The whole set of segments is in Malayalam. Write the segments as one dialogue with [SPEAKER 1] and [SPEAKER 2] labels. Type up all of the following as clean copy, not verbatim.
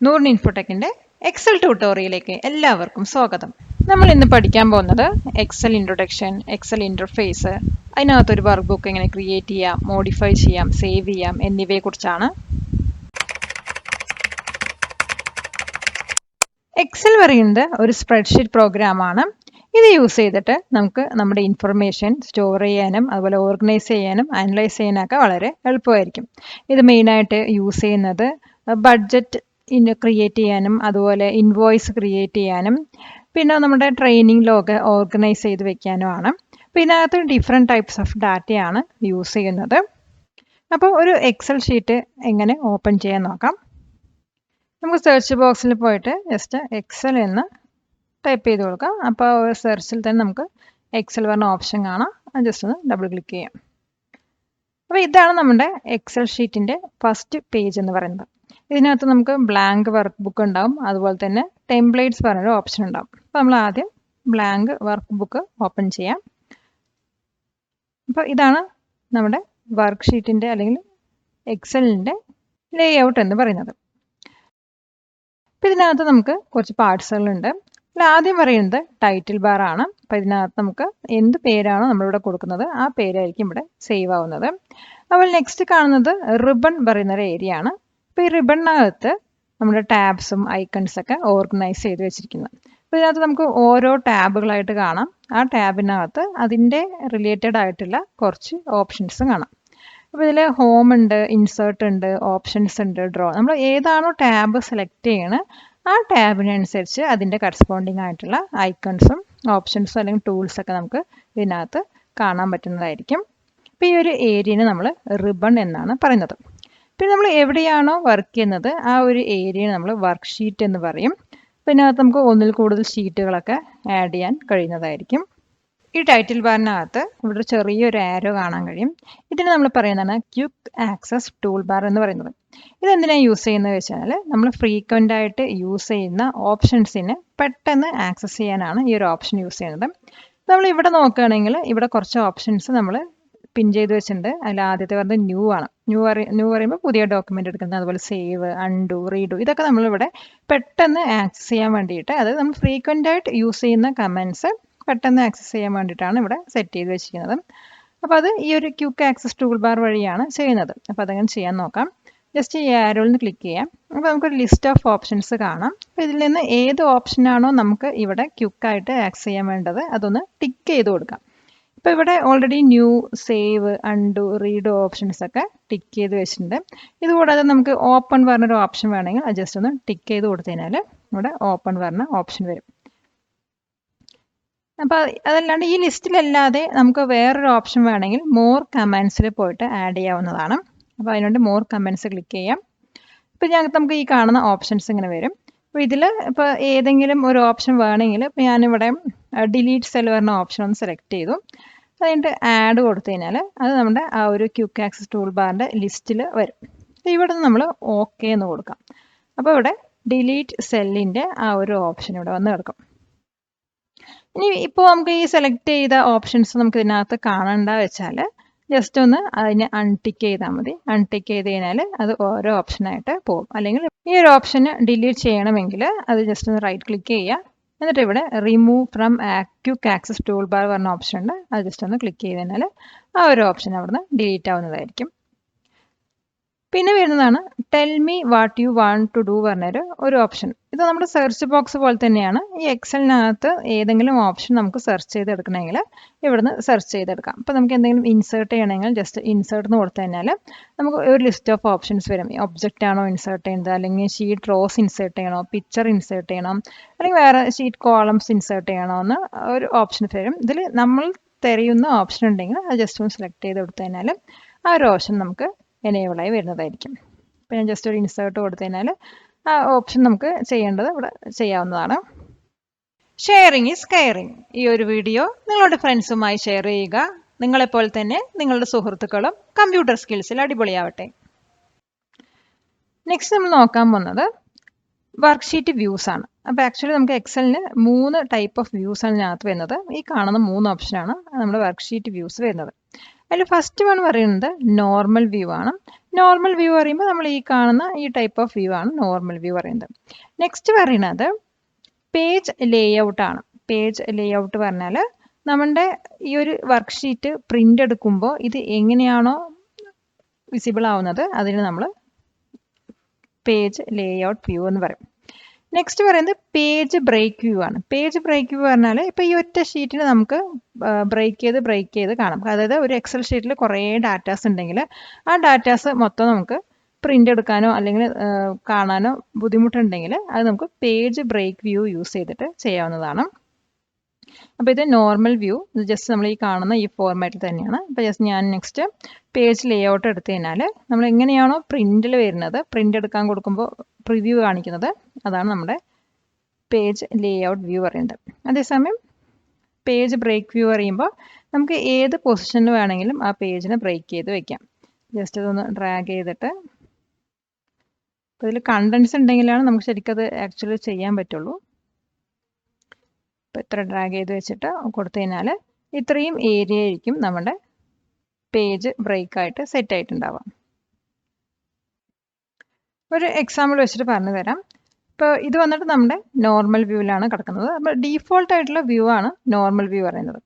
[SPEAKER 1] നൂറിൻ ഇൻഫോടെക്കിന്റെ എക്സൽ ട്യൂട്ടോറിയലിലേക്ക് എല്ലാവർക്കും സ്വാഗതം. നമ്മൾ ഇന്ന് പഠിക്കാൻ പോകുന്നത് എക്സൽ ഇൻട്രൊഡക്ഷൻ, എക്സൽ ഇന്റർഫേസ്, അതിനകത്തൊരു വർക്ക് ബുക്ക് എങ്ങനെ ക്രിയേറ്റ് ചെയ്യാം, മോഡിഫൈ ചെയ്യാം, സേവ് ചെയ്യാം എന്നിവയെ കുറിച്ചാണ്. എക്സൽ പറയുന്നത് ഒരു സ്പ്രെഡ്ഷീറ്റ് പ്രോഗ്രാമാണ്. ഇത് യൂസ് ചെയ്തിട്ട് നമുക്ക് നമ്മുടെ ഇൻഫർമേഷൻ സ്റ്റോർ ചെയ്യാനും അതുപോലെ ഓർഗനൈസ് ചെയ്യാനും അനലൈസ് ചെയ്യാനൊക്കെ വളരെ എളുപ്പമായിരിക്കും. ഇത് മെയിനായിട്ട് യൂസ് ചെയ്യുന്നത് ബഡ്ജറ്റ് ക്രിയേറ്റ് ചെയ്യാനും അതുപോലെ ഇൻവോയ്സ് ക്രിയേറ്റ് ചെയ്യാനും പിന്നെ നമ്മുടെ ട്രെയിനിങ് ലോഗ് ഓർഗനൈസ് ചെയ്ത് വെക്കാനുമാണ്. അപ്പോൾ ഇതിനകത്ത് ഡിഫറെൻറ്റ് ടൈപ്സ് ഓഫ് ഡാറ്റയാണ് യൂസ് ചെയ്യുന്നത്. അപ്പോൾ ഒരു എക്സൽ ഷീറ്റ് എങ്ങനെ ഓപ്പൺ ചെയ്യാൻ നോക്കാം. നമുക്ക് സെർച്ച് ബോക്സിൽ പോയിട്ട് ജസ്റ്റ് എക്സൽ എന്ന് ടൈപ്പ് ചെയ്ത് കൊടുക്കാം. അപ്പോൾ സെർച്ചിൽ തന്നെ നമുക്ക് എക്സൽ പറഞ്ഞ ഓപ്ഷൻ കാണാം. അത് ജസ്റ്റ് ഒന്ന് ഡബിൾ ക്ലിക്ക് ചെയ്യാം. അപ്പോൾ ഇതാണ് നമ്മുടെ എക്സൽ ഷീറ്റിൻ്റെ ഫസ്റ്റ് പേജ് എന്ന് പറയുന്നത്. ഇതിനകത്ത് നമുക്ക് ബ്ലാങ്ക് വർക്ക് ബുക്ക് ഉണ്ടാവും, അതുപോലെ തന്നെ ടെംപ്ലേറ്റ്സ് പറഞ്ഞൊരു ഓപ്ഷൻ ഉണ്ടാവും. അപ്പോൾ നമ്മൾ ആദ്യം ബ്ലാങ്ക് വർക്ക് ബുക്ക് ഓപ്പൺ ചെയ്യാം. അപ്പോൾ ഇതാണ് നമ്മുടെ വർക്ക് ഷീറ്റിൻ്റെ അല്ലെങ്കിൽ എക്സലിൻ്റെ ലേ ഔട്ട് എന്ന് പറയുന്നത്. അപ്പോൾ ഇതിനകത്ത് നമുക്ക് കുറച്ച് പാർട്സുകളുണ്ട്. ആദ്യം പറയുന്നത് ടൈറ്റിൽ ബാർ ആണ്. അപ്പോൾ ഇതിനകത്ത് നമുക്ക് എന്ത് പേരാണോ നമ്മളിവിടെ കൊടുക്കുന്നത് ആ പേരായിരിക്കും ഇവിടെ സേവ് ആവുന്നത്. അപ്പോൾ നെക്സ്റ്റ് കാണുന്നത് റിബൺ പറയുന്ന ഒരു ഏരിയ ആണ്. അപ്പോൾ ഈ റിബണിനകത്ത് നമ്മുടെ ടാബ്സും ഐക്കൺസ് ഒക്കെ ഓർഗനൈസ് ചെയ്ത് വെച്ചിരിക്കുന്നത്. അപ്പോൾ ഇതിനകത്ത് നമുക്ക് ഓരോ ടാബുകളായിട്ട് കാണാം. ആ ടാബിനകത്ത് അതിൻ്റെ റിലേറ്റഡ് ആയിട്ടുള്ള കുറച്ച് ഓപ്ഷൻസും കാണാം. അപ്പോൾ ഇതിൽ ഹോം ഉണ്ട്, ഇൻസേർട്ട് ഉണ്ട്, ഓപ്ഷൻസ് ഉണ്ട്, ഡ്രോ. നമ്മൾ ഏതാണോ ടാബ് സെലക്ട് ചെയ്യണത് ആ ടാബിനനുസരിച്ച് അതിൻ്റെ കറസ്പോണ്ടിങ് ആയിട്ടുള്ള ഐക്കൺസും ഓപ്ഷൻസും അല്ലെങ്കിൽ ടൂൾസൊക്കെ നമുക്ക് ഇതിനകത്ത് കാണാൻ പറ്റുന്നതായിരിക്കും. അപ്പോൾ ഈ ഒരു ഏരിയനെ നമ്മൾ റിബൺ എന്നാണ് പറയുന്നത്. പിന്നെ നമ്മൾ എവിടെയാണോ വർക്ക് ചെയ്യുന്നത് ആ ഒരു ഏരിയയെ നമ്മൾ വർക്ക് ഷീറ്റ് എന്ന് പറയും. അപ്പോൾ ഇതിനകത്ത് നമുക്ക് ഒന്നിൽ കൂടുതൽ ഷീറ്റുകളൊക്കെ ആഡ് ചെയ്യാൻ കഴിയുന്നതായിരിക്കും. ഈ ടൈറ്റിൽ ബാറിനകത്ത് ഇവിടെ ഒരു ചെറിയൊരു ആരോ കാണാൻ കഴിയും. ഇതിന് നമ്മൾ പറയുന്നതാണ് ക്വിക്ക് ആക്സസ് ടൂൾ ബാർ എന്ന് പറയുന്നത്. ഇതെന്തിനാണ് യൂസ് ചെയ്യുന്നത് വെച്ചാൽ നമ്മൾ ഫ്രീക്വൻ്റ് ആയിട്ട് യൂസ് ചെയ്യുന്ന ഓപ്ഷൻസിന് പെട്ടെന്ന് ആക്സസ് ചെയ്യാനാണ് ഈ ഒരു ഓപ്ഷൻ യൂസ് ചെയ്യുന്നത്. നമ്മൾ ഇവിടെ നോക്കുകയാണെങ്കിൽ ഇവിടെ കുറച്ച് ഓപ്ഷൻസ് നമ്മൾ പിൻ ചെയ്ത് വെച്ചിട്ടുണ്ട്. അതിൽ ആദ്യത്തെ പറഞ്ഞത് ന്യൂ ആണ്. ന്യൂ പറയുമ്പോൾ പുതിയ ഡോക്യുമെൻ്റ് എടുക്കുന്നത്, അതുപോലെ സേവ്, അൺഡു, റീഡു, ഇതൊക്കെ നമ്മളിവിടെ പെട്ടെന്ന് ആക്സസ് ചെയ്യാൻ വേണ്ടിയിട്ട്, അതായത് നമ്മൾ ഫ്രീക്വൻ്റ് ആയിട്ട് യൂസ് ചെയ്യുന്ന കമൻറ്റ്സ് പെട്ടെന്ന് ആക്സസ് ചെയ്യാൻ വേണ്ടിയിട്ടാണ് ഇവിടെ സെറ്റ് ചെയ്ത് വെച്ചിരിക്കുന്നത്. അപ്പോൾ അത് ഈ ഒരു ക്വിക്ക് ആക്സസ് ടൂൾ ബാർ വഴിയാണ് ചെയ്യുന്നത്. അപ്പോൾ അതങ്ങനെ ചെയ്യാൻ നോക്കാം. ജസ്റ്റ് ഈ ആരോയിൽ നിന്ന് ക്ലിക്ക് ചെയ്യാം. അപ്പോൾ നമുക്കൊരു ലിസ്റ്റ് ഓഫ് ഓപ്ഷൻസ് കാണാം. അപ്പോൾ ഇതിൽ നിന്ന് ഏത് ഓപ്ഷനാണോ നമുക്ക് ഇവിടെ ക്വിക്കായിട്ട് ആക്സസ് ചെയ്യാൻ വേണ്ടത് അതൊന്ന് ടിക്ക് ചെയ്ത് കൊടുക്കാം. ഇപ്പോൾ ഇവിടെ already new, save, undo, read options ഒക്കെ ടിക്ക് ചെയ്ത് വെച്ചിട്ടുണ്ട്. ഇതുകൂടാതെ നമുക്ക് ഓപ്പൺ പറഞ്ഞൊരു ഓപ്ഷൻ വേണമെങ്കിൽ അത് ജസ്റ്റ് ഒന്ന് ടിക്ക് ചെയ്ത് കൊടുത്തു കഴിഞ്ഞാൽ ഇവിടെ ഓപ്പൺ പറഞ്ഞ ഓപ്ഷൻ വരും. അപ്പോൾ അതല്ലാണ്ട് ഈ ലിസ്റ്റിലല്ലാതെ നമുക്ക് വേറൊരു ഓപ്ഷൻ വേണമെങ്കിൽ മോർ കമൻസിൽ പോയിട്ട് ആഡ് ചെയ്യാവുന്നതാണ്. അപ്പോൾ അതിനുവേണ്ടി മോർ കമൻസ് ക്ലിക്ക് ചെയ്യാം. ഇപ്പോൾ നമുക്ക് ഈ കാണുന്ന ഓപ്ഷൻസ് ഇങ്ങനെ വരും. അപ്പോൾ ഇതിൽ ഇപ്പോൾ ഏതെങ്കിലും ഒരു ഓപ്ഷൻ വേണമെങ്കിൽ ഇപ്പോൾ ഞാനിവിടെ ഡിലീറ്റ് സെൽ പറഞ്ഞ ഓപ്ഷൻ ഒന്ന് സെലക്ട് ചെയ്തു. അതിൻ്റെ ആഡ് കൊടുത്തു കഴിഞ്ഞാൽ അത് നമ്മുടെ ആ ഒരു ക്വിക്ക് ആക്സസ് ടൂൾ ബാറിൻ്റെ ലിസ്റ്റിൽ വരും. ഇവിടെ നിന്ന് നമ്മൾ ഓക്കെ എന്ന് കൊടുക്കാം. അപ്പോൾ ഇവിടെ ഡിലീറ്റ് സെല്ലിൻ്റെ ആ ഒരു ഓപ്ഷൻ ഇവിടെ വന്ന് കിടക്കും. ഇനി ഇപ്പോൾ നമുക്ക് ഈ സെലക്ട് ചെയ്ത ഓപ്ഷൻസ് നമുക്ക് ഇതിനകത്ത് കാണണ്ട വെച്ചാൽ ജസ്റ്റ് ഒന്ന് അതിനെ അൺടിക്ക് ചെയ്താൽ മതി. അൺടിക്ക് ചെയ്ത് കഴിഞ്ഞാൽ അത് ഓരോ ഓപ്ഷനായിട്ട് പോകും. അല്ലെങ്കിൽ ഈ ഒരു ഓപ്ഷന് ഡിലീറ്റ് ചെയ്യണമെങ്കിൽ അത് ജസ്റ്റ് ഒന്ന് റൈറ്റ് ക്ലിക്ക് ചെയ്യുക. എന്നിട്ട് ഇവിടെ remove from quick access tool bar പറഞ്ഞ ഓപ്ഷൻ ഉണ്ട്. അത് ജസ്റ്റ് ഒന്ന് ക്ലിക്ക് ചെയ്ത് കഴിഞ്ഞാൽ ആ ഒരു ഓപ്ഷൻ അവിടുന്ന് ഡിലീറ്റ് ആവുന്നതായിരിക്കും. പിന്നെ വരുന്നതാണ് tell me what you want to do പറഞ്ഞൊരു ഒരു ഓപ്ഷൻ. ഇത് നമ്മുടെ സെർച്ച് ബോക്സ് പോലെ തന്നെയാണ്. ഈ എക്സലിനകത്ത് ഏതെങ്കിലും ഓപ്ഷൻ നമുക്ക് സെർച്ച് ചെയ്തെടുക്കണമെങ്കിൽ ഇവിടുന്ന് സെർച്ച് ചെയ്തെടുക്കാം. അപ്പോൾ നമുക്ക് എന്തെങ്കിലും ഇൻസേർട്ട് ചെയ്യണമെങ്കിൽ ജസ്റ്റ് ഇൻസേർട്ട് എന്ന് കൊടുത്തു കഴിഞ്ഞാൽ നമുക്ക് ഒരു ലിസ്റ്റ് ഓഫ് ഓപ്ഷൻസ് വരും. ഒബ്ജക്റ്റ് ആണോ ഇൻസേർട്ട് ചെയ്യുന്നത്, അല്ലെങ്കിൽ ഷീറ്റ് റോസ് ഇൻസേർട്ട് ചെയ്യണോ, പിക്ചർ ഇൻസേർട്ട് ചെയ്യണം, അല്ലെങ്കിൽ വേറെ ഷീറ്റ് കോളംസ് ഇൻസേർട്ട് ചെയ്യണോ എന്ന് ഒരു ഓപ്ഷൻ വരും. ഇതിൽ നമ്മൾ തിരയുന്ന ഓപ്ഷൻ ഉണ്ടെങ്കിൽ അത് ജസ്റ്റ് ഒന്ന് സെലക്ട് ചെയ്ത് കൊടുത്തു കഴിഞ്ഞാൽ ആ ഒരു ഓപ്ഷൻ നമുക്ക് എനേബിളായി വരുന്നതായിരിക്കും. അപ്പോൾ ഞാൻ ജസ്റ്റ് ഒരു ഇൻസേർട്ട് കൊടുത്തു കഴിഞ്ഞാൽ ആ ഓപ്ഷൻ നമുക്ക് ചെയ്യേണ്ടത് ഇവിടെ ചെയ്യാവുന്നതാണ്. Sharing is caring. ഈ ഒരു വീഡിയോ നിങ്ങളുടെ ഫ്രണ്ട്സുമായി ഷെയർ ചെയ്യുക. നിങ്ങളെപ്പോലെ തന്നെ നിങ്ങളുടെ സുഹൃത്തുക്കളും കമ്പ്യൂട്ടർ സ്കിൽസിൽ അടിപൊളിയാവട്ടെ. നെക്സ്റ്റ് നമ്മൾ നോക്കാൻ പോകുന്നത് വർക്ക്ഷീറ്റ് വ്യൂസ് ആണ്. അപ്പോൾ ആക്ച്വലി നമുക്ക് എക്സലിന് 3 ടൈപ്പ് ഓഫ് വ്യൂസ് ആണ് ഇതിനകത്ത് വരുന്നത്. ഈ കാണുന്ന 3 ഓപ്ഷനാണ് നമ്മുടെ വർക്ക്ഷീറ്റ് വ്യൂസ് വരുന്നത്. അതിൽ ഫസ്റ്റ് വൺ പറയുന്നത് നോർമൽ വ്യൂ ആണ്. നോർമൽ വ്യൂ പറയുമ്പോൾ നമ്മൾ ഈ കാണുന്ന ഈ ടൈപ്പ് ഓഫ് വ്യൂ ആണ് നോർമൽ വ്യൂ പറയുന്നത്. നെക്സ്റ്റ് പറയുന്നത് പേജ് ലേഔട്ട് ആണ്. പേജ് ലേഔട്ട് പറഞ്ഞാൽ നമ്മുടെ ഈ ഒരു വർക്ക്ഷീറ്റ് പ്രിന്റ് എടുക്കുമ്പോൾ ഇത് എങ്ങനെയാണോ വിസിബിൾ ആവുന്നത് അതിന് നമ്മൾ പേജ് ലേഔട്ട് വ്യൂ എന്ന് പറയും. നെക്സ്റ്റ് പറയുന്നത് പേജ് ബ്രേക്ക് വ്യൂ ആണ്. പേജ് ബ്രേക്ക് വ്യൂ പറഞ്ഞാൽ ഇപ്പോൾ ഈ ഒറ്റ ഷീറ്റിന് നമുക്ക് ബ്രേക്ക് ചെയ്ത് കാണാം. അതായത് ഒരു എക്സൽ ഷീറ്റിൽ കുറേ ഡാറ്റാസ് ഉണ്ടെങ്കിൽ ആ ഡാറ്റാസ് മൊത്തം നമുക്ക് പ്രിന്റ് എടുക്കാനോ അല്ലെങ്കിൽ കാണാനോ ബുദ്ധിമുട്ടുണ്ടെങ്കിൽ അത് നമുക്ക് പേജ് ബ്രേക്ക് വ്യൂ യൂസ് ചെയ്തിട്ട് ചെയ്യാവുന്നതാണ്. അപ്പോൾ ഇത് നോർമൽ വ്യൂ, ഇത് ജസ്റ്റ് നമ്മൾ ഈ കാണുന്ന ഈ ഫോർമാറ്റിൽ തന്നെയാണ്. അപ്പോൾ ജസ്റ്റ് ഞാൻ നെക്സ്റ്റ് പേജ് ലേഔട്ട് എടുത്തു കഴിഞ്ഞാൽ നമ്മൾ എങ്ങനെയാണോ പ്രിന്റിൽ വരുന്നത്, പ്രിന്റ് എടുക്കാൻ കൊടുക്കുമ്പോൾ പ്രിവ്യൂ കാണിക്കുന്നത്, അതാണ് നമ്മുടെ പേജ് ലേഔട്ട് വ്യൂ പറയുന്നത്. അതേസമയം പേജ് ബ്രേക്ക് വ്യൂ പറയുമ്പോൾ നമുക്ക് ഏത് പൊസിഷനിൽ വേണമെങ്കിലും ആ പേജിനെ ബ്രേക്ക് ചെയ്ത് വെക്കാം. ജസ്റ്റ് ഇതൊന്ന് ഡ്രാഗ് ചെയ്തിട്ട്, അപ്പോൾ ഇതിൽ കണ്ടൻസ് ഉണ്ടെങ്കിലാണ് നമുക്ക് ശരിക്കും അത് ആക്ച്വലി ചെയ്യാൻ പറ്റുള്ളൂ. ഇപ്പോൾ ഇത്ര ഡ്രാഗ് ചെയ്ത് വെച്ചിട്ട് കൊടുത്തു കഴിഞ്ഞാൽ ഇത്രയും ഏരിയ ആയിരിക്കും നമ്മുടെ പേജ് ബ്രേക്ക് ആയിട്ട് സെറ്റ് ആയിട്ടുണ്ടാവാം. ഒരു എക്സാമ്പിൾ വെച്ചിട്ട് പറഞ്ഞു തരാം. ഇപ്പോൾ ഇത് വന്നിട്ട് നമ്മുടെ നോർമൽ വ്യൂവിലാണ് കിടക്കുന്നത്. അപ്പോൾ ഡീഫോൾട്ട് ആയിട്ടുള്ള വ്യൂ ആണ് നോർമൽ വ്യൂ പറയുന്നത്.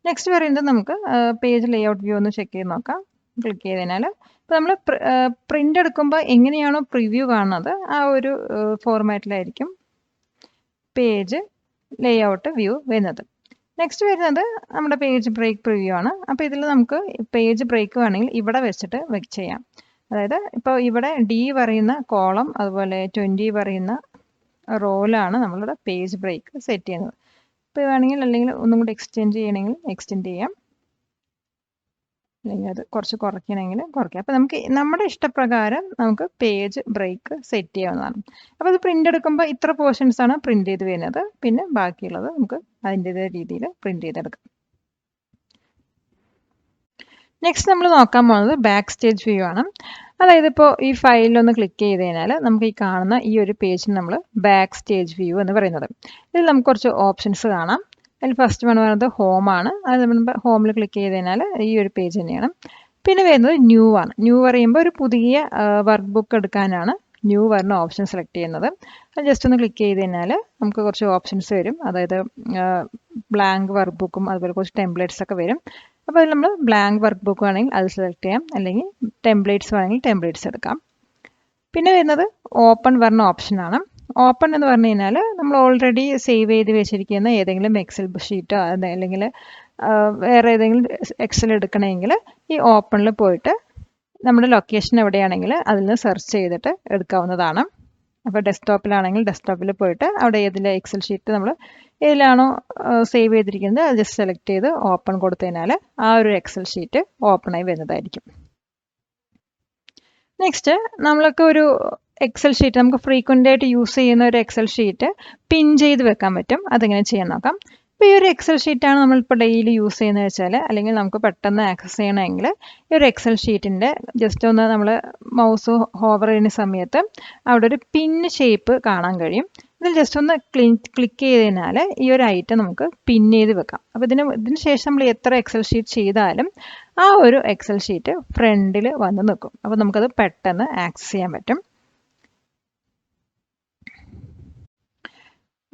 [SPEAKER 1] നെക്സ്റ്റ് പറയുന്നത് നമുക്ക് പേജ് ലേഔട്ട് വ്യൂ ഒന്ന് ചെക്ക് ചെയ്ത് നോക്കാം. ക്ലിക്ക് ചെയ്ത് കഴിഞ്ഞാൽ ഇപ്പോൾ നമ്മൾ പ്രിന്റ് എടുക്കുമ്പോൾ എങ്ങനെയാണോ പ്രിവ്യൂ കാണുന്നത് ആ ഒരു ഫോർമാറ്റിലായിരിക്കും പേജ് ലേഔട്ട് വ്യൂ വരുന്നത്. നെക്സ്റ്റ് വരുന്നത് നമ്മുടെ പേജ് ബ്രേക്ക് പ്രിവ്യൂ ആണ്. അപ്പോൾ ഇതിൽ നമുക്ക് പേജ് ബ്രേക്ക് വേണമെങ്കിൽ ഇവിടെ വെച്ചിട്ട് ചെയ്യാം. അതായത് ഇപ്പോൾ ഇവിടെ ഡി പറയുന്ന കോളം അതുപോലെ 20 പറയുന്ന റോയിലാണ് നമ്മളുടെ പേജ് ബ്രേക്ക് സെറ്റ് ചെയ്യുന്നത്. ഇപ്പോൾ വേണമെങ്കിൽ അല്ലെങ്കിൽ ഒന്നും കൂടി എക്സ്റ്റെൻഡ് ചെയ്യണമെങ്കിൽ എക്സ്റ്റെൻഡ് ചെയ്യാം, അല്ലെങ്കിൽ അത് കുറച്ച് കുറയ്ക്കണമെങ്കിൽ കുറയ്ക്കാം. അപ്പോൾ നമുക്ക് നമ്മുടെ ഇഷ്ടപ്രകാരം നമുക്ക് പേജ് ബ്രേക്ക് സെറ്റ് ചെയ്യാവുന്നതാണ്. അപ്പോൾ ഇത് പ്രിന്റ് എടുക്കുമ്പോൾ ഇത്ര പോർഷൻസ് ആണ് പ്രിന്റ് ചെയ്ത് വരുന്നത്, പിന്നെ ബാക്കിയുള്ളത് നമുക്ക് അതിൻ്റെതായ രീതിയിൽ പ്രിന്റ് ചെയ്തെടുക്കാം. നെക്സ്റ്റ് നമ്മൾ നോക്കാൻ പോകുന്നത് ബാക്ക് സ്റ്റേജ് വ്യൂ ആണ്. അതായത് ഇപ്പോൾ ഈ ഫയലിലൊന്ന് ക്ലിക്ക് ചെയ്ത് കഴിഞ്ഞാൽ നമുക്ക് ഈ കാണുന്ന ഈ ഒരു പേജിന് നമ്മൾ ബാക്ക് സ്റ്റേജ് വ്യൂ എന്ന് പറയുന്നത്. ഇതിൽ നമുക്ക് കുറച്ച് ഓപ്ഷൻസ് കാണാം. അതിൽ ഫസ്റ്റ് വൺ പറയുന്നത് ഹോം ആണ്. അത് നമ്മൾ ഹോമിൽ ക്ലിക്ക് ചെയ്ത് കഴിഞ്ഞാൽ ഈ ഒരു പേജ് തന്നെയാണ്. പിന്നെ വരുന്നത് ന്യൂ ആണ്. ന്യൂ പറയുമ്പോൾ ഒരു പുതിയ വർക്ക് ബുക്ക് എടുക്കാനാണ് ന്യൂ വരുന്ന ഓപ്ഷൻ സെലക്ട് ചെയ്യുന്നത്. അത് ജസ്റ്റ് ഒന്ന് ക്ലിക്ക് ചെയ്ത് കഴിഞ്ഞാൽ നമുക്ക് കുറച്ച് ഓപ്ഷൻസ് വരും. അതായത് ബ്ലാങ്ക് വർക്ക് ബുക്കും അതുപോലെ കുറച്ച് ടെംപ്ലേറ്റ്സ് ഒക്കെ വരും. അപ്പോൾ അതിൽ നമ്മൾ ബ്ലാങ്ക് വർക്ക് ബുക്ക് വേണമെങ്കിൽ അത് സെലക്ട് ചെയ്യാം, അല്ലെങ്കിൽ ടെംപ്ലേറ്റ്സ് വേണമെങ്കിൽ ടെംപ്ലേറ്റ്സ് എടുക്കാം. പിന്നെ വരുന്നത് ഓപ്പൺ വരുന്ന ഓപ്ഷനാണ്. ഓപ്പൺ എന്ന് പറഞ്ഞു കഴിഞ്ഞാൽ നമ്മൾ ഓൾറെഡി സേവ് ചെയ്ത് വെച്ചിരിക്കുന്ന ഏതെങ്കിലും എക്സൽ ഷീറ്റോ അല്ലെങ്കിൽ വേറെ ഏതെങ്കിലും എക്സൽ എടുക്കണമെങ്കിൽ ഈ ഓപ്പണിൽ പോയിട്ട് നമ്മുടെ ലൊക്കേഷൻ എവിടെയാണെങ്കിൽ അതിൽ നിന്ന് സെർച്ച് ചെയ്തിട്ട് എടുക്കാവുന്നതാണ്. അപ്പോൾ ഡെസ്ക്ടോപ്പിലാണെങ്കിൽ ഡെസ്ക്ടോപ്പിൽ പോയിട്ട് അവിടെ ഏതിലെ എക്സൽ ഷീറ്റ് നമ്മൾ ഏതിലാണോ സേവ് ചെയ്തിരിക്കുന്നത് അത് ജസ്റ്റ് സെലക്ട് ചെയ്ത് ഓപ്പൺ കൊടുത്തു കഴിഞ്ഞാൽ ആ ഒരു എക്സൽ ഷീറ്റ് ഓപ്പണായി വരുന്നതായിരിക്കും. നെക്സ്റ്റ് നമ്മൾക്ക് ഒരു എക്സൽ ഷീറ്റ് നമുക്ക് ഫ്രീക്വൻ്റ് ആയിട്ട് യൂസ് ചെയ്യുന്ന ഒരു എക്സൽ ഷീറ്റ് പിൻ ചെയ്ത് വെക്കാൻ പറ്റും. അതെങ്ങനെ ചെയ്യാൻ നോക്കാം. ഇപ്പോൾ ഈ ഒരു എക്സൽ ഷീറ്റാണ് നമ്മളിപ്പോൾ ഡെയിലി യൂസ് ചെയ്യുന്നത് വെച്ചാൽ, അല്ലെങ്കിൽ നമുക്ക് പെട്ടെന്ന് ആക്സസ് ചെയ്യണമെങ്കിൽ ഈ ഒരു എക്സൽ ഷീറ്റിൻ്റെ ജസ്റ്റ് ഒന്ന് നമ്മൾ മൗസ് ഹോവർ ചെയ്യുന്ന സമയത്ത് അവിടെ ഒരു പിൻ ഷേപ്പ് കാണാൻ കഴിയും. ഇതിൽ ജസ്റ്റ് ഒന്ന് ക്ലിക്ക് ചെയ്ത് കഴിഞ്ഞാൽ ഈ ഒരു ഐറ്റം നമുക്ക് പിൻ ചെയ്ത് വെക്കാം. അപ്പോൾ ഇതിന് ശേഷം നമ്മൾ എത്ര എക്സൽ ഷീറ്റ് ചെയ്താലും ആ ഒരു എക്സൽ ഷീറ്റ് ഫ്രണ്ടിൽ വന്ന് നിൽക്കും. അപ്പോൾ നമുക്കത് പെട്ടെന്ന് ആക്സസ് ചെയ്യാൻ പറ്റും.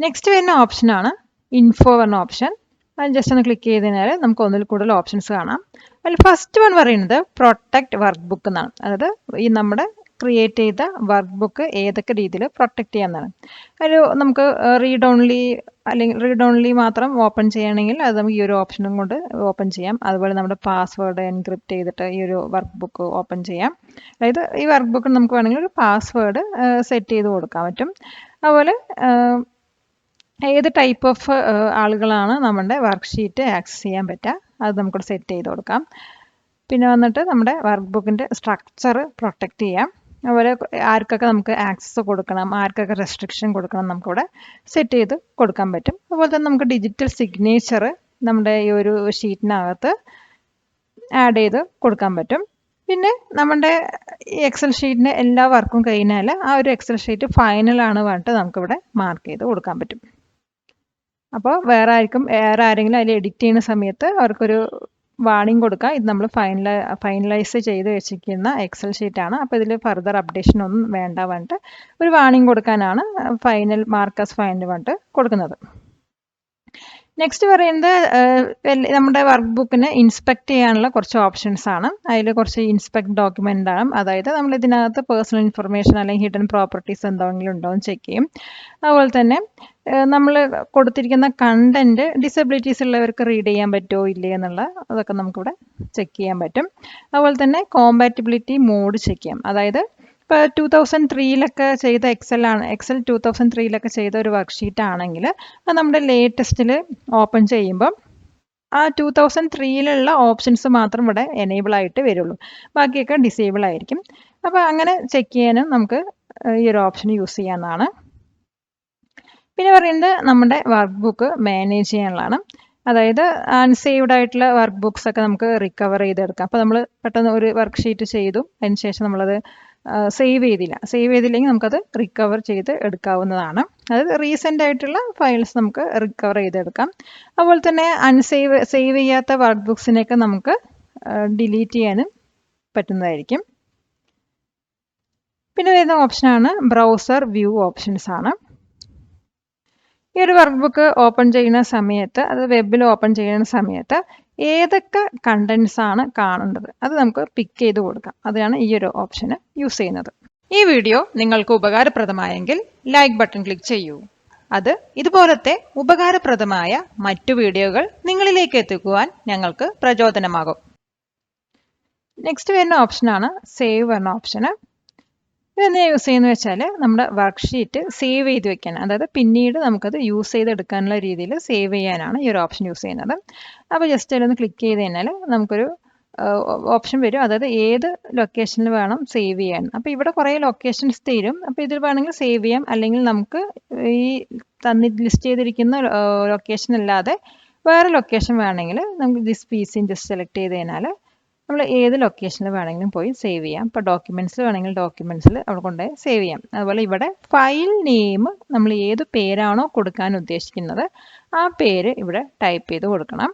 [SPEAKER 1] നെക്സ്റ്റ് വരുന്ന ഓപ്ഷനാണ് ഇൻഫോ എന്ന ഓപ്ഷൻ. അത് ജസ്റ്റ് ഒന്ന് ക്ലിക്ക് ചെയ്ത് കഴിഞ്ഞാൽ നമുക്ക് ഒന്നിൽ കൂടുതൽ ഓപ്ഷൻസ് കാണാം. അതിൽ ഫസ്റ്റ് വൺ പറയുന്നത് പ്രൊട്ടക്റ്റ് വർക്ക് ബുക്ക് എന്നാണ്. അതായത് ഈ നമ്മുടെ ക്രിയേറ്റ് ചെയ്ത വർക്ക് ബുക്ക് ഏതൊക്കെ രീതിയിൽ പ്രൊട്ടക്റ്റ് ചെയ്യാമെന്നാണ്. ഒരു നമുക്ക് റീഡ് ഓൺലി അല്ലെങ്കിൽ റീഡ് ഓൺലി മാത്രം ഓപ്പൺ ചെയ്യണമെങ്കിൽ അത് നമുക്ക് ഈ ഒരു ഓപ്ഷനും കൊണ്ട് ഓപ്പൺ ചെയ്യാം. അതുപോലെ നമ്മുടെ പാസ്വേഡ് എൻക്രിപ്റ്റ് ചെയ്തിട്ട് ഈ ഒരു വർക്ക് ബുക്ക് ഓപ്പൺ ചെയ്യാം. അതായത് ഈ വർക്ക് ബുക്ക് നമുക്ക് വേണമെങ്കിൽ ഒരു പാസ്വേഡ് സെറ്റ് ചെയ്ത് കൊടുക്കാൻ പറ്റും. അതുപോലെ ഏത് ടൈപ്പ് ഓഫ് ആളുകളാണ് നമ്മുടെ വർക്ക് ഷീറ്റ് ആക്സസ് ചെയ്യാൻ പറ്റുക അത് നമുക്കിവിടെ സെറ്റ് ചെയ്ത് കൊടുക്കാം. പിന്നെ വന്നിട്ട് നമ്മുടെ വർക്ക് ബുക്കിൻ്റെ സ്ട്രക്ചർ പ്രൊട്ടക്റ്റ് ചെയ്യാം. അതുപോലെ ആർക്കൊക്കെ നമുക്ക് ആക്സസ് കൊടുക്കണം, ആർക്കൊക്കെ റെസ്ട്രിക്ഷൻ കൊടുക്കണം നമുക്കിവിടെ സെറ്റ് ചെയ്ത് കൊടുക്കാൻ പറ്റും. അതുപോലെ തന്നെ നമുക്ക് ഡിജിറ്റൽ സിഗ്നേച്ചർ നമ്മുടെ ഈ ഒരു ഷീറ്റിനകത്ത് ആഡ് ചെയ്ത് കൊടുക്കാൻ പറ്റും. പിന്നെ നമ്മുടെ ഈ എക്സൽ ഷീറ്റിൻ്റെ എല്ലാ വർക്കും കഴിഞ്ഞാൽ ആ ഒരു എക്സൽ ഷീറ്റ് ഫൈനലാണ് പറഞ്ഞിട്ട് നമുക്കിവിടെ മാർക്ക് ചെയ്ത് കൊടുക്കാൻ പറ്റും. അപ്പോൾ വേറെ ആരെങ്കിലും അതിൽ എഡിറ്റ് ചെയ്യുന്ന സമയത്ത് അവർക്കൊരു വാണിംഗ് കൊടുക്കുക, ഇത് നമ്മൾ ഫൈനലൈസ് ചെയ്ത് വെച്ചിരിക്കുന്ന എക്സൽ ഷീറ്റാണ്, അപ്പോൾ ഇതിൽ ഫർദർ അപ്ഡേഷൻ ഒന്നും വേണ്ട പറഞ്ഞിട്ട് ഒരു വാണിംഗ് കൊടുക്കാനാണ് ഫൈനൽ മാർക്കസ് ഫൈനൽ പറഞ്ഞിട്ട് കൊടുക്കുന്നത്. നെക്സ്റ്റ് പറയുന്നത് നമ്മുടെ വർക്ക് ബുക്കിനെ ഇൻസ്പെക്ട് ചെയ്യാനുള്ള കുറച്ച് ഓപ്ഷൻസ് ആണ്. അതിൽ കുറച്ച് ഇൻസ്പെക്ട് ഡോക്യുമെൻ്റ് ആണ്, അതായത് നമ്മൾ ഇതിനകത്ത് പേഴ്സണൽ ഇൻഫർമേഷൻ അല്ലെങ്കിൽ ഹിഡൻ പ്രോപ്പർട്ടീസ് എന്തെങ്കിലും ഉണ്ടോ എന്ന് ചെക്ക് ചെയ്യും. അതുപോലെ തന്നെ നമ്മൾ കൊടുത്തിരിക്കുന്ന കണ്ടന്റ് ഡിസബിലിറ്റീസ് ഉള്ളവർക്ക് റീഡ് ചെയ്യാൻ പറ്റുമോ ഇല്ലേ എന്നുള്ള അതൊക്കെ നമുക്കിവിടെ ചെക്ക് ചെയ്യാൻ പറ്റും. അതുപോലെ തന്നെ കോമ്പാറ്റിബിലിറ്റി മോഡ് ചെക്ക് ചെയ്യാം, അതായത് ഇപ്പോൾ 2003 ചെയ്ത എക്സൽ 2003 ചെയ്ത ഒരു വർക്ക്ഷീറ്റ് ആണെങ്കിൽ അത് നമ്മുടെ ലേറ്റസ്റ്റിൽ ഓപ്പൺ ചെയ്യുമ്പം ആ 2003 ഓപ്ഷൻസ് മാത്രം ഇവിടെ എനേബിൾ ആയിട്ട് വരുള്ളൂ, ബാക്കിയൊക്കെ ഡിസേബിൾ ആയിരിക്കും. അപ്പോൾ അങ്ങനെ ചെക്ക് ചെയ്യാനും നമുക്ക് ഈ ഒരു ഓപ്ഷൻ യൂസ് ചെയ്യാവുന്നതാണ്. പിന്നെ പറയുന്നത് നമ്മുടെ വർക്ക് ബുക്ക് മാനേജ് ചെയ്യാനുള്ളതാണ്, അതായത് അൺസേവ്ഡ് ആയിട്ടുള്ള വർക്ക് ബുക്സ് ഒക്കെ നമുക്ക് റിക്കവർ ചെയ്തെടുക്കാം. അപ്പോൾ നമ്മൾ പെട്ടെന്ന് ഒരു വർക്ക് ഷീറ്റ് ചെയ്തു, അതിന് ശേഷം നമ്മളത് സേവ് ചെയ്തില്ലെങ്കിൽ നമുക്കത് റിക്കവർ ചെയ്ത് എടുക്കാവുന്നതാണ്. അതായത് റീസെൻ്റ് ആയിട്ടുള്ള ഫയൽസ് നമുക്ക് റിക്കവർ ചെയ്തെടുക്കാം. അതുപോലെ തന്നെ സേവ് ചെയ്യാത്ത വർക്ക് ബുക്സിനെയൊക്കെ നമുക്ക് ഡിലീറ്റ് ചെയ്യാനും പറ്റുന്നതായിരിക്കും. പിന്നെ വരുന്ന ഓപ്ഷനാണ് ബ്രൗസർ വ്യൂ ഓപ്ഷൻസ് ആണ്. ഈ ഒരു വർക്ക് ബുക്ക് ഓപ്പൺ ചെയ്യുന്ന സമയത്ത്, അത് വെബിൽ ഓപ്പൺ ചെയ്യുന്ന സമയത്ത് ഏതൊക്കെ കണ്ടന്റ്സ് ആണ് കാണേണ്ടത് അത് നമുക്ക് പിക്ക് ചെയ്ത് കൊടുക്കാം. അതാണ് ഈ ഒരു ഓപ്ഷന് യൂസ് ചെയ്യുന്നത്. ഈ വീഡിയോ നിങ്ങൾക്ക് ഉപകാരപ്രദമായെങ്കിൽ ലൈക്ക് ബട്ടൺ ക്ലിക്ക് ചെയ്യൂ. അത് ഇതുപോലത്തെ ഉപകാരപ്രദമായ മറ്റു വീഡിയോകൾ നിങ്ങളിലേക്ക് എത്തിക്കുവാൻ ഞങ്ങൾക്ക് പ്രചോദനമാകും. നെക്സ്റ്റ് വരുന്ന ഓപ്ഷനാണ് സേവ് എന്ന ഓപ്ഷന്. ഇതെന്തിനാ യൂസ് ചെയ്യുന്നത് വെച്ചാൽ നമ്മുടെ വർക്ക്ഷീറ്റ് സേവ് ചെയ്ത് വെക്കാൻ, അതായത് പിന്നീട് നമുക്കത് യൂസ് ചെയ്തെടുക്കാനുള്ള രീതിയിൽ സേവ് ചെയ്യാനാണ് ഈ ഒരു ഓപ്ഷൻ യൂസ് ചെയ്യുന്നത്. അപ്പോൾ ജസ്റ്റ് അതിലൊന്ന് ക്ലിക്ക് ചെയ്ത് കഴിഞ്ഞാൽ നമുക്കൊരു ഓപ്ഷൻ വരും, അതായത് ഏത് ലൊക്കേഷനിൽ വേണം സേവ് ചെയ്യാൻ. അപ്പോൾ ഇവിടെ കുറേ ലൊക്കേഷൻസ് തരും, അപ്പോൾ ഇതിൽ വേണമെങ്കിൽ സേവ് ചെയ്യാം, അല്ലെങ്കിൽ നമുക്ക് ഈ ലിസ്റ്റ് ചെയ്തിരിക്കുന്ന ലൊക്കേഷൻ അല്ലാതെ വേറെ ലൊക്കേഷൻ വേണമെങ്കിൽ നമുക്ക് ദിസ് പീസിൻ ജസ്റ്റ് സെലക്ട് ചെയ്ത് കഴിഞ്ഞാൽ നമ്മൾ ഏത് ലൊക്കേഷനിൽ വേണമെങ്കിലും പോയി സേവ് ചെയ്യാം. ഇപ്പോൾ ഡോക്യുമെൻറ്റ്സിൽ വേണമെങ്കിൽ ഡോക്യുമെൻറ്റ്സിൽ അവിടെ കൊണ്ടുപോയി സേവ് ചെയ്യാം. അതുപോലെ ഇവിടെ ഫയൽ നെയിം നമ്മൾ ഏത് പേരാണോ കൊടുക്കാൻ ഉദ്ദേശിക്കുന്നത് ആ പേര് ഇവിടെ ടൈപ്പ് ചെയ്ത് കൊടുക്കണം.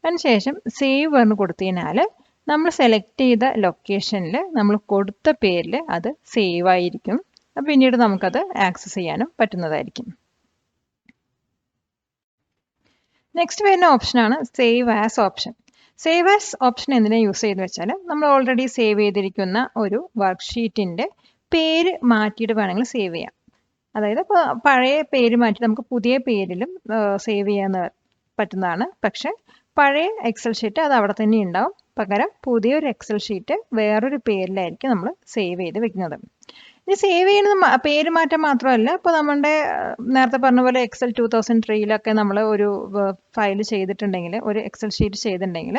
[SPEAKER 1] അതിനുശേഷം സേവ് പറഞ്ഞ് കൊടുത്തു കഴിഞ്ഞാൽ നമ്മൾ സെലക്ട് ചെയ്ത ലൊക്കേഷനിൽ നമ്മൾ കൊടുത്ത പേരിൽ അത് സേവ് ആയിരിക്കും. പിന്നീട് നമുക്കത് ആക്സസ് ചെയ്യാനും പറ്റുന്നതായിരിക്കും. നെക്സ്റ്റ് വരുന്ന ഓപ്ഷനാണ് save as option. Save as option എന്തിനാണ് യൂസ് ചെയ്തെന്ന് വെച്ചാൽ നമ്മൾ ഓൾറെഡി സേവ് ചെയ്തിരിക്കുന്ന ഒരു വർക്ക്ഷീറ്റിൻ്റെ പേര് മാറ്റിയിട്ട് വേണമെങ്കിൽ സേവ് ചെയ്യാം. അതായത് ഇപ്പോൾ പഴയ പേര് മാറ്റി നമുക്ക് പുതിയ പേരിലും സേവ് ചെയ്യാൻ പറ്റുന്നതാണ്. പക്ഷെ പഴയ എക്സൽ ഷീറ്റ് അത് അവിടെ തന്നെ ഉണ്ടാവും, പകരം പുതിയൊരു എക്സൽ ഷീറ്റ് വേറൊരു പേരിലായിരിക്കും നമ്മൾ സേവ് ചെയ്ത് വെക്കുന്നത്. ഇത് സേവ് ചെയ്യുന്നത് പേര് മാറ്റം മാത്രമല്ല, ഇപ്പോൾ നമ്മുടെ നേരത്തെ പറഞ്ഞ പോലെ എക്സൽ 2003 നമ്മൾ ഒരു ഫയൽ ചെയ്തിട്ടുണ്ടെങ്കിൽ, ഒരു എക്സൽ ഷീറ്റ് ചെയ്തിട്ടുണ്ടെങ്കിൽ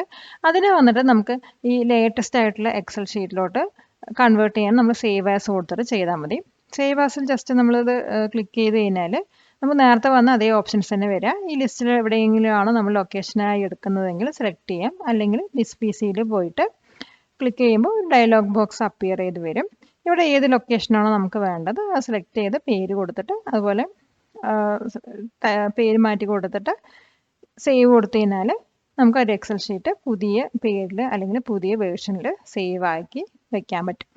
[SPEAKER 1] അതിനെ വന്നിട്ട് നമുക്ക് ഈ ലേറ്റസ്റ്റ് ആയിട്ടുള്ള എക്സൽ ഷീറ്റിലോട്ട് കൺവേർട്ട് ചെയ്യാൻ നമ്മൾ സേവ് ആസ് കൊടുത്തിട്ട് ചെയ്താൽ മതി. സേവ് ആസിൽ ജസ്റ്റ് നമ്മളിത് ക്ലിക്ക് ചെയ്ത് കഴിഞ്ഞാൽ നമ്മൾ നേരത്തെ വന്ന അതേ ഓപ്ഷൻസ് തന്നെ വരിക. ഈ ലിസ്റ്റിൽ എവിടെയെങ്കിലും ആണ് നമ്മൾ ലൊക്കേഷനായി എടുക്കുന്നതെങ്കിൽ സെലക്ട് ചെയ്യാം, അല്ലെങ്കിൽ ഡിസ് പി സിയിൽ പോയിട്ട് ക്ലിക്ക് ചെയ്യുമ്പോൾ ഡയലോഗ് ബോക്സ് അപ്പിയർ ചെയ്ത് വരും. ഇവിടെ ഏത് ലൊക്കേഷനാണോ നമുക്ക് വേണ്ടത് അത് സെലക്ട് ചെയ്ത് പേര് കൊടുത്തിട്ട്, അതുപോലെ പേര് മാറ്റി കൊടുത്തിട്ട് സേവ് കൊടുത്തു കഴിഞ്ഞാൽ നമുക്ക് ഒരു എക്സൽ ഷീറ്റ് പുതിയ പേരിൽ അല്ലെങ്കിൽ പുതിയ വേർഷനിൽ സേവ് ആക്കി വെക്കാൻ പറ്റും.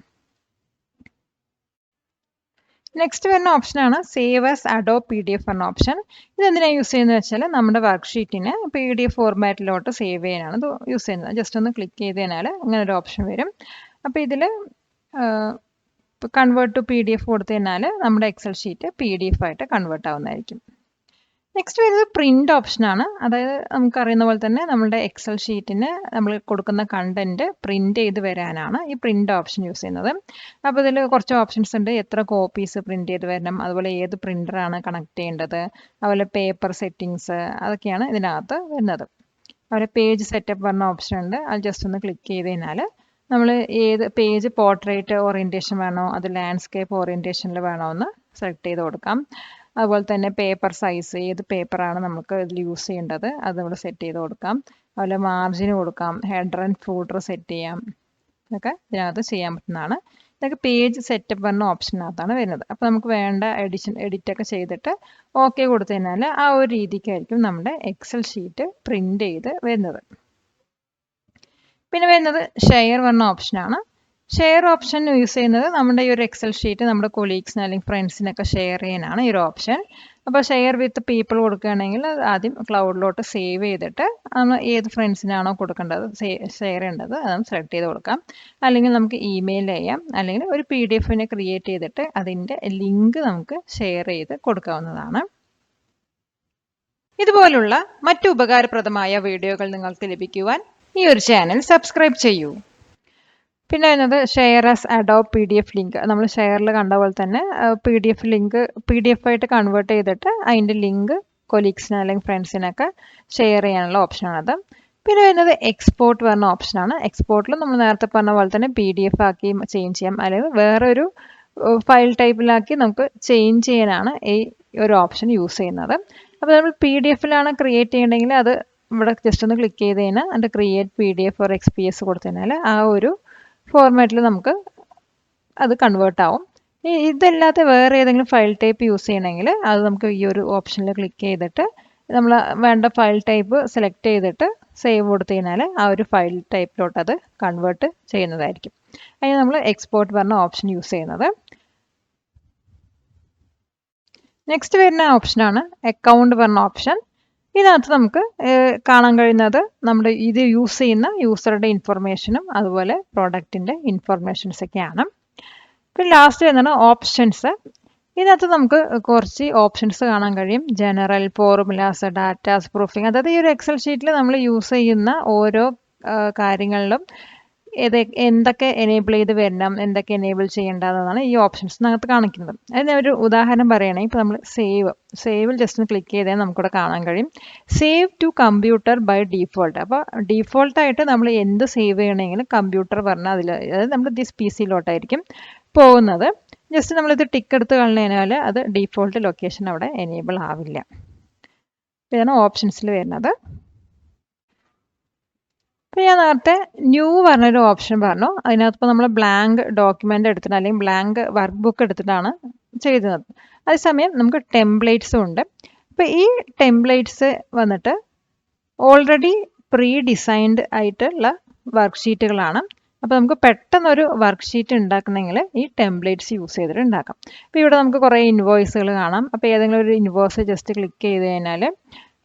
[SPEAKER 1] നെക്സ്റ്റ് വരുന്ന ഓപ്ഷനാണ് സേവ് ആസ് അഡോബ് PDF എന്ന ഓപ്ഷൻ. ഇതെന്തിനാണ് യൂസ് ചെയ്യുന്നത് വെച്ചാൽ നമ്മുടെ വർക്ക്ഷീറ്റിനെ PDF ഫോർമാറ്റിലോട്ട് സേവ് ചെയ്യാനാണ് ഇത് യൂസ് ചെയ്യുന്നത്. ജസ്റ്റ് ഒന്ന് ക്ലിക്ക് ചെയ്ത് കഴിഞ്ഞാൽ അങ്ങനെ ഒരു ഓപ്ഷൻ വരും. അപ്പോൾ ഇതിൽ കൺവേർട്ട് ടു PDF കൊടുത്തു കഴിഞ്ഞാൽ നമ്മുടെ എക്സൽ ഷീറ്റ് PDF ആയിട്ട് കൺവേർട്ട് ആവുന്നതായിരിക്കും. നെക്സ്റ്റ് വരുന്നത് പ്രിൻ്റ് ഓപ്ഷനാണ്. അതായത് നമുക്കറിയുന്ന പോലെ തന്നെ നമ്മുടെ എക്സൽ ഷീറ്റിന് നമ്മൾ കൊടുക്കുന്ന കണ്ടന്റ് പ്രിൻ്റ് ചെയ്ത് വരാനാണ് ഈ പ്രിൻ്റ് ഓപ്ഷൻ യൂസ് ചെയ്യുന്നത്. അപ്പോൾ ഇതിൽ കുറച്ച് ഓപ്ഷൻസ് ഉണ്ട്. എത്ര കോപ്പീസ് പ്രിൻ്റ് ചെയ്ത് വരണം, അതുപോലെ ഏത് പ്രിൻ്ററാണ് കണക്ട് ചെയ്യേണ്ടത്, അതുപോലെ പേപ്പർ സെറ്റിങ്സ്, അതൊക്കെയാണ് ഇതിനകത്ത് വരുന്നത്. അതുപോലെ പേജ് സെറ്റപ്പ് പറഞ്ഞ ഓപ്ഷൻ ഉണ്ട്. അത് ജസ്റ്റ് ഒന്ന് ക്ലിക്ക് ചെയ്ത് കഴിഞ്ഞാൽ നമ്മൾ ഏത് പേജ് പോർട്രേറ്റ് ഓറിയൻറ്റേഷൻ വേണോ അത് ലാൻഡ്സ്കേപ്പ് ഓറിയൻറ്റേഷനിൽ വേണോ എന്ന് സെലക്ട് ചെയ്ത് കൊടുക്കാം. അതുപോലെ തന്നെ പേപ്പർ സൈസ്, ഏത് പേപ്പറാണ് നമുക്ക് ഇതിൽ യൂസ് ചെയ്യേണ്ടത് അത് ഇവിടെ സെറ്റ് ചെയ്ത് കൊടുക്കാം. അതുപോലെ മാർജിൻ കൊടുക്കാം, ഹെഡർ ആൻഡ് ഫൂട്ടർ സെറ്റ് ചെയ്യാം, ഇതൊക്കെ ഇതിനകത്ത് ചെയ്യാൻ പറ്റുന്നതാണ്. ഇതൊക്കെ പേജ് സെറ്റപ്പ് പറഞ്ഞ ഓപ്ഷനകത്താണ് വരുന്നത്. അപ്പോൾ നമുക്ക് വേണ്ട എഡിറ്റൊക്കെ ചെയ്തിട്ട് ഓക്കെ കൊടുത്തു കഴിഞ്ഞാൽ ആ ഒരു രീതിക്കായിരിക്കും നമ്മുടെ എക്സൽ ഷീറ്റ് പ്രിൻ്റ് ചെയ്ത് വരുന്നത്. പിന്നെ വരുന്നത് ഷെയർ പറഞ്ഞ ഓപ്ഷനാണ്. ഷെയർ ഓപ്ഷൻ യൂസ് ചെയ്യുന്നത് നമ്മുടെ ഈ ഒരു എക്സൽ ഷീറ്റ് നമ്മുടെ കൊളീഗ്സിന് അല്ലെങ്കിൽ ഫ്രണ്ട്സിനൊക്കെ ഷെയർ ചെയ്യാനാണ് ഈ ഒരു ഓപ്ഷൻ. അപ്പോൾ ഷെയർ വിത്ത് പീപ്പിൾ കൊടുക്കുകയാണെങ്കിൽ ആദ്യം ക്ലൗഡിലോട്ട് സേവ് ചെയ്തിട്ട് നമ്മൾ ഏത് ഫ്രണ്ട്സിനാണോ കൊടുക്കേണ്ടത് ഷെയർ ചെയ്യേണ്ടത് അത് സെലക്ട് ചെയ്ത് കൊടുക്കാം. അല്ലെങ്കിൽ നമുക്ക് ഇമെയിൽ ചെയ്യാം, അല്ലെങ്കിൽ ഒരു PDF ക്രിയേറ്റ് ചെയ്തിട്ട് അതിൻ്റെ ലിങ്ക് നമുക്ക് ഷെയർ ചെയ്ത് കൊടുക്കാവുന്നതാണ്. ഇതുപോലുള്ള മറ്റു ഉപകാരപ്രദമായ വീഡിയോകൾ നിങ്ങൾക്ക് ലഭിക്കുവാൻ ഈ ഒരു ചാനൽ സബ്സ്ക്രൈബ് ചെയ്യൂ. പിന്നെ വരുന്നത് share as Adobe PDF link. നമ്മൾ ഷെയറിൽ കണ്ട പോലെ തന്നെ PDF ആയിട്ട് കൺവേർട്ട് ചെയ്തിട്ട് അതിൻ്റെ ലിങ്ക് കൊലീഗ്സിന് അല്ലെങ്കിൽ ഫ്രണ്ട്സിനൊക്കെ ഷെയർ ചെയ്യാനുള്ള ഓപ്ഷനാണത്. പിന്നെ വരുന്നത് എക്സ്പോർട്ട് പറഞ്ഞ ഓപ്ഷനാണ്. എക്സ്പോർട്ടിൽ നമ്മൾ നേരത്തെ പറഞ്ഞ പോലെ തന്നെ PDF ആക്കി ചേഞ്ച് ചെയ്യാം, അല്ലെങ്കിൽ വേറൊരു ഫയൽ ടൈപ്പിലാക്കി നമുക്ക് ചേഞ്ച് ചെയ്യാനാണ് ഈ ഒരു ഓപ്ഷൻ യൂസ് ചെയ്യുന്നത്. അപ്പോൾ നമ്മൾ PDF ക്രിയേറ്റ് ചെയ്യണമെങ്കിൽ അത് ഇവിടെ ജസ്റ്റ് ഒന്ന് ക്ലിക്ക് ചെയ്ത് കഴിഞ്ഞാൽ അതിൻ്റെ ക്രിയേറ്റ് PDF ഓർ XPS കൊടുത്തു കഴിഞ്ഞാൽ ആ ഒരു ഫോർമാറ്റിൽ നമുക്ക് അത് കൺവേർട്ട് ആവും. ഇതല്ലാതെ വേറെ ഏതെങ്കിലും ഫയൽ ടൈപ്പ് യൂസ് ചെയ്യണമെങ്കിൽ അത് നമുക്ക് ഈ ഒരു ഓപ്ഷനിൽ ക്ലിക്ക് ചെയ്തിട്ട് നമ്മൾ വേണ്ട ഫയൽ ടൈപ്പ് സെലക്ട് ചെയ്തിട്ട് സേവ് കൊടുത്തു കഴിഞ്ഞാൽ ആ ഒരു ഫയൽ ടൈപ്പിലോട്ട് അത് കൺവേർട്ട് ചെയ്യുന്നതായിരിക്കും. അതിന് നമ്മൾ എക്സ്പോർട്ട് പറഞ്ഞ ഓപ്ഷൻ യൂസ് ചെയ്യുന്നത്. നെക്സ്റ്റ് വരുന്ന ഓപ്ഷനാണ് അക്കൗണ്ട് പറഞ്ഞ ഓപ്ഷൻ. ഇതിനകത്ത് നമുക്ക് കാണാൻ കഴിയുന്നത് നമ്മുടെ ഇത് യൂസ് ചെയ്യുന്ന യൂസറുടെ ഇൻഫർമേഷനും അതുപോലെ പ്രോഡക്റ്റിൻ്റെ ഇൻഫർമേഷൻസൊക്കെയാണ്. പിന്നെ ലാസ്റ്റ് വരുന്നതാണ് ഓപ്ഷൻസ്. ഇതിനകത്ത് നമുക്ക് കുറച്ച് ഓപ്ഷൻസ് കാണാൻ കഴിയും. General, formulas, datas, proofing. അതായത് ഈ ഒരു എക്സൽ ഷീറ്റിൽ നമ്മൾ യൂസ് ചെയ്യുന്ന ഓരോ കാര്യങ്ങളിലും എന്തൊക്കെ എനേബിൾ ചെയ്ത് വരണം, എന്തൊക്കെ എനേബിൾ ചെയ്യേണ്ടതെന്നാണ് ഈ ഓപ്ഷൻസിനകത്ത് കാണിക്കുന്നത്. അതിന് ഒരു ഉദാഹരണം പറയുകയാണെങ്കിൽ ഇപ്പോൾ നമ്മൾ സേവിൽ ജസ്റ്റ് ഒന്ന് ക്ലിക്ക് ചെയ്താൽ നമുക്കിവിടെ കാണാൻ കഴിയും save to computer by default. അപ്പോൾ ഡീഫോൾട്ടായിട്ട് നമ്മൾ എന്ത് സേവ് ചെയ്യണമെങ്കിലും കമ്പ്യൂട്ടർ പറഞ്ഞാൽ അതായത് നമ്മുടെ ദിസ് PC-ലോട്ടായിരിക്കും പോകുന്നത്. ജസ്റ്റ് നമ്മളിത് ടിക്ക് എടുത്ത് കഴിഞ്ഞാൽ അത് ഡീഫോൾട്ട് ലൊക്കേഷൻ അവിടെ എനേബിൾ ആവില്ല. ഇതാണ് ഓപ്ഷൻസിൽ വരുന്നത്. അപ്പോൾ ഞാൻ നേരത്തെ ന്യൂ പറഞ്ഞൊരു ഓപ്ഷൻ പറഞ്ഞു. അതിനകത്ത് ഇപ്പോൾ നമ്മൾ ബ്ലാങ്ക് ഡോക്യുമെൻ്റ് എടുത്തിട്ട് അല്ലെങ്കിൽ ബ്ലാങ്ക് വർക്ക് ബുക്ക് എടുത്തിട്ടാണ് ചെയ്തത്. അതേസമയം നമുക്ക് ടെംപ്ലേറ്റ്സും ഉണ്ട്. അപ്പോൾ ഈ ടെംപ്ലേറ്റ്സ് വന്നിട്ട് ഓൾറെഡി പ്രീ ഡിസൈൻഡ് ആയിട്ടുള്ള വർക്ക് ഷീറ്റുകളാണ്. അപ്പോൾ നമുക്ക് പെട്ടെന്നൊരു വർക്ക് ഷീറ്റ് ഉണ്ടാക്കണമെങ്കിൽ ഈ ടെംപ്ലേറ്റ്സ് യൂസ് ചെയ്തിട്ട് ഉണ്ടാക്കാം. അപ്പോൾ ഇവിടെ നമുക്ക് കുറേ ഇൻവോയ്സുകൾ കാണാം. അപ്പോൾ ഏതെങ്കിലും ഒരു ഇൻവോയ്സ് ജസ്റ്റ് ക്ലിക്ക് ചെയ്ത് കഴിഞ്ഞാൽ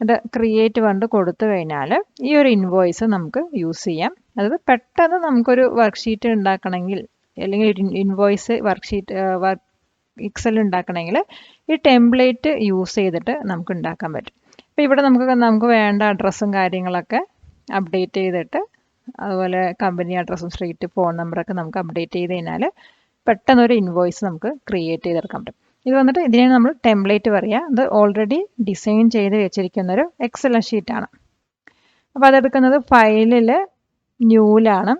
[SPEAKER 1] അത് ക്രിയേറ്റ് ഫണ്ട് കൊടുത്തു കഴിഞ്ഞാൽ ഈ ഒരു ഇൻവോയ്സ് നമുക്ക് യൂസ് ചെയ്യാം. അതായത് പെട്ടെന്ന് നമുക്കൊരു വർക്ക് ഷീറ്റ് ഉണ്ടാക്കണമെങ്കിൽ അല്ലെങ്കിൽ ഒരു ഇൻവോയ്സ് എക്സൽ ഉണ്ടാക്കണമെങ്കിൽ ഈ ടെംപ്ലേറ്റ് യൂസ് ചെയ്തിട്ട് നമുക്ക് ഉണ്ടാക്കാൻ പറ്റും. അപ്പോൾ ഇവിടെ നമുക്ക് വേണ്ട അഡ്രസ്സും കാര്യങ്ങളൊക്കെ അപ്ഡേറ്റ് ചെയ്തിട്ട് അതുപോലെ കമ്പനി അഡ്രസ്സും സ്ട്രീറ്റ് ഫോൺ നമ്പറൊക്കെ നമുക്ക് അപ്ഡേറ്റ് ചെയ്ത് കഴിഞ്ഞാൽ പെട്ടെന്നൊരു ഇൻവോയ്സ് നമുക്ക് ക്രിയേറ്റ് ചെയ്തെടുക്കാൻ പറ്റും. ഇത് വന്നിട്ട് ഇതിനെയാണ് നമ്മൾ ടെംപ്ലേറ്റ് പറയുക. അത് ഓൾറെഡി ഡിസൈൻ ചെയ്ത് വെച്ചിരിക്കുന്നൊരു എക്സൽ ഷീറ്റാണ്. അപ്പോൾ അതെടുക്കുന്നത് ഫയലിൽ ന്യൂവിലാണ്.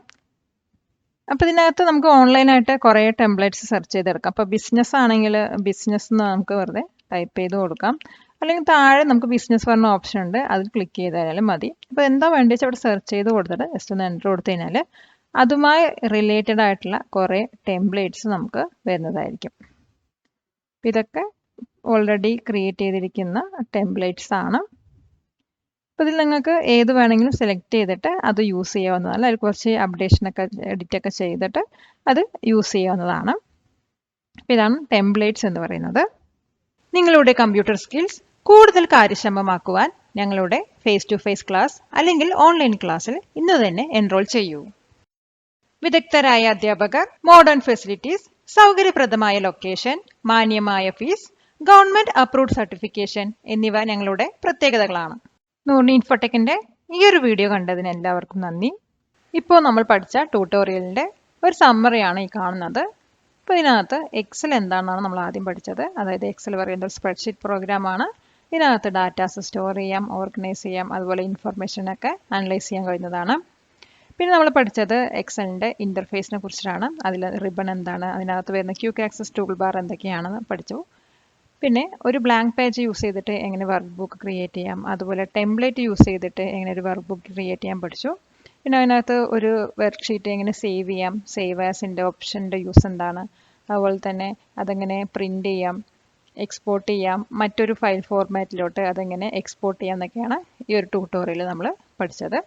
[SPEAKER 1] അപ്പോൾ ഇതിനകത്ത് നമുക്ക് ഓൺലൈനായിട്ട് കുറേ ടെംപ്ലേറ്റ്സ് സെർച്ച് ചെയ്തെടുക്കാം. അപ്പോൾ ബിസിനസ് ആണെങ്കിൽ ബിസിനസ് എന്ന് നമുക്ക് വെറുതെ ടൈപ്പ് ചെയ്ത് കൊടുക്കാം. അല്ലെങ്കിൽ താഴെ നമുക്ക് ബിസിനസ് പറഞ്ഞ ഓപ്ഷൻ ഉണ്ട്, അതിൽ ക്ലിക്ക് ചെയ്ത് കഴിഞ്ഞാലും മതി. അപ്പോൾ എന്താ വേണ്ടത് വെച്ചാൽ അവിടെ സെർച്ച് ചെയ്ത് കൊടുത്തിട്ട് ജസ്റ്റ് ഒന്ന് എൻ്റർ കൊടുത്തു കഴിഞ്ഞാൽ അതുമായി റിലേറ്റഡ് ആയിട്ടുള്ള കുറേ ടെംപ്ലേറ്റ്സ് നമുക്ക് വരുന്നതായിരിക്കും. ഇതൊക്കെ ഓൾറെഡി ക്രിയേറ്റ് ചെയ്തിരിക്കുന്ന ടെംപ്ലേറ്റ്സ് ആണ്. അപ്പോൾ ഇതിൽ നിങ്ങൾക്ക് ഏത് വേണമെങ്കിലും സെലക്ട് ചെയ്തിട്ട് അത് യൂസ് ചെയ്യാവുന്നതാണ്. അതിൽ കുറച്ച് അപ്ഡേഷനൊക്കെ എഡിറ്റൊക്കെ ചെയ്തിട്ട് അത് യൂസ് ചെയ്യാവുന്നതാണ്. അപ്പോൾ ഇതാണ് ടെംപ്ലേറ്റ്സ് എന്ന് പറയുന്നത്. നിങ്ങളുടെ കമ്പ്യൂട്ടർ സ്കിൽസ് കൂടുതൽ കാര്യക്ഷമമാക്കുവാൻ ഞങ്ങളുടെ ഫേസ് ടു ഫേസ് ക്ലാസ് അല്ലെങ്കിൽ ഓൺലൈൻ ക്ലാസ്സിൽ ഇന്ന് തന്നെ എൻറോൾ ചെയ്യൂ. വിദഗ്ധരായ അധ്യാപകർ, മോഡേൺ ഫെസിലിറ്റീസ്, സൗകര്യപ്രദമായ ലൊക്കേഷൻ, മാന്യമായ ഫീസ്, ഗവൺമെന്റ് അപ്രൂവ്ഡ് സർട്ടിഫിക്കേഷൻ എന്നിവ ഞങ്ങളുടെ പ്രത്യേകതകളാണ്. നൂർനി ഇൻഫോടെക്കിന്റെ ഈ ഒരു വീഡിയോ കണ്ടതിന് എല്ലാവർക്കും നന്ദി. ഇപ്പോൾ നമ്മൾ പഠിച്ച ട്യൂട്ടോറിയലിന്റെ ഒരു സമ്മറിയാണ് ഈ കാണുന്നത്. അപ്പോൾ ഇതിനകത്ത് എക്സൽ എന്താണെന്നാണ് നമ്മൾ ആദ്യം പഠിച്ചത്. അതായത് എക്സൽ പറയുന്ന ഒരു സ്പ്രെഡ്ഷീറ്റ് പ്രോഗ്രാമാണ്. ഇതിനകത്ത് ഡാറ്റാസ് സ്റ്റോർ ചെയ്യാം, ഓർഗനൈസ് ചെയ്യാം, അതുപോലെ ഇൻഫർമേഷനൊക്കെ അനലൈസ് ചെയ്യാൻ കഴിയുന്നതാണ്. പിന്നെ നമ്മൾ പഠിച്ചത് എക്സലിൻ്റെ ഇൻ്റർഫേസിനെ കുറിച്ചിട്ടാണ്. അതിൽ റിബൺ എന്താണ്, അതിനകത്ത് വരുന്ന ക്വിക്ക് ആക്സസ് ടൂൾ ബാർ എന്തൊക്കെയാണെന്ന് പഠിച്ചു. പിന്നെ ഒരു ബ്ലാങ്ക് പേജ് യൂസ് ചെയ്തിട്ട് എങ്ങനെ വർക്ക് ബുക്ക് ക്രിയേറ്റ് ചെയ്യാം, അതുപോലെ ടെംപ്ലേറ്റ് യൂസ് ചെയ്തിട്ട് എങ്ങനെ ഒരു വർക്ക് ബുക്ക് ക്രിയേറ്റ് ചെയ്യാൻ പഠിച്ചു. പിന്നെ അതിനകത്ത് ഒരു വർക്ക് ഷീറ്റ് എങ്ങനെ സേവ് ചെയ്യാം, സേവ് ആസിൻ്റെ ഓപ്ഷൻ്റെ യൂസ് എന്താണ്, അതുപോലെ തന്നെ അതെങ്ങനെ പ്രിൻ്റ് ചെയ്യാം, എക്സ്പോർട്ട് ചെയ്യാം, മറ്റൊരു ഫയൽ ഫോർമാറ്റിലോട്ട് അതെങ്ങനെ എക്സ്പോർട്ട് ചെയ്യാം എന്നൊക്കെയാണ് ഈ ഒരു ട്യൂട്ടോറിയൽ നമ്മൾ പഠിച്ചത്.